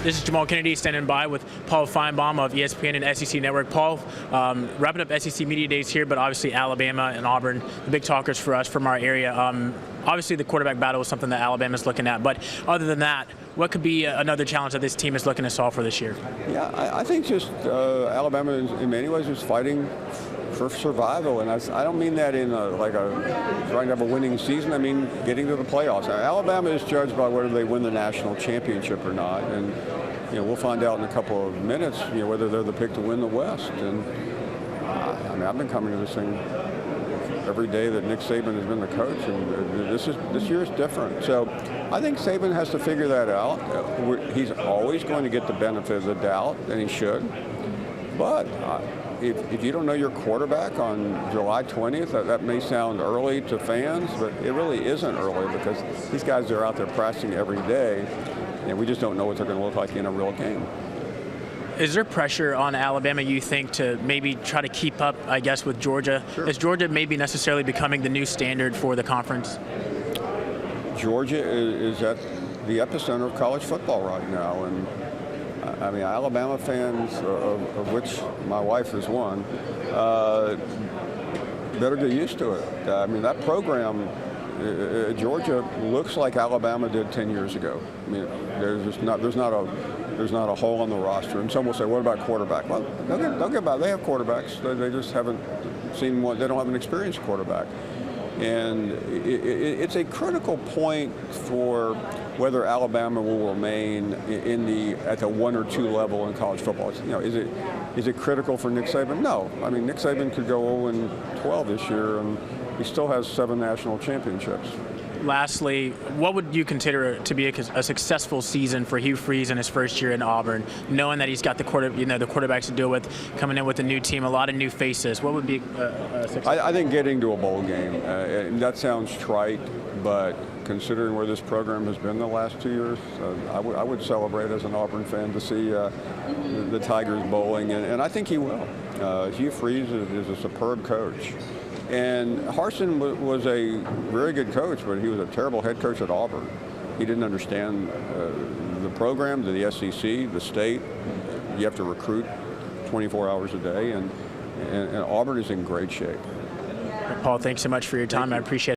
This is Jahmal Kennedy standing by with Paul Finebaum of ESPN and SEC Network. Paul, wrapping up SEC Media Days here, but obviously Alabama and Auburn, the big talkers for us from our area. Obviously the quarterback battle is something that Alabama's looking at, but other than that, what could be another challenge that this team is looking to solve for this year? Yeah, I think just Alabama in many ways is fighting for survival, and I don't mean that in trying to have a winning season. I mean getting to the playoffs. Now, Alabama is judged by whether they win the national championship or not, and we'll find out in a couple of minutes whether they're the pick to win the West. And I mean, I've been coming to this thing every day that Nick Saban has been the coach, and this year is different. So I think Saban has to figure that out. He's always going to get the benefit of the doubt, and he should. But if you don't know your quarterback on July 20th, that may sound early to fans, but it really isn't early because these guys are out there practicing every day, and we just don't know what they're going to look like in a real game. Is there pressure on Alabama, you think, to maybe try to keep up, I guess, with Georgia? Sure. Is Georgia maybe necessarily becoming the new standard for the conference? Georgia is at the epicenter of college football right now, and I mean, Alabama fans, of which my wife is one, better get used to it. I mean, that program, Georgia, looks like Alabama did 10 years ago. I mean, there's not a hole on the roster. And some will say, what about quarterback? Well, don't get by. They have quarterbacks. They just haven't seen one. They don't have an experienced quarterback. And it's a critical point for whether Alabama will remain at the 1 or 2 level in college football. Is it critical for Nick Saban? No. I mean, Nick Saban could go 0-12 this year, and he still has 7 national championships. Lastly, what would you consider to be a successful season for Hugh Freeze in his first year in Auburn, knowing that he's got the quarterbacks to deal with, coming in with a new team, a lot of new faces? What would be a success? I think getting to a bowl game. And that sounds trite, but considering where this program has been the last 2 years, I would celebrate as an Auburn fan to see the Tigers bowling, and I think he will. Hugh Freeze is a superb coach. And Harsin was a very good coach, but he was a terrible head coach at Auburn. He didn't understand the program, the SEC, the state. You have to recruit 24 hours a day, and Auburn is in great shape. Paul, thanks so much for your time. I appreciate it.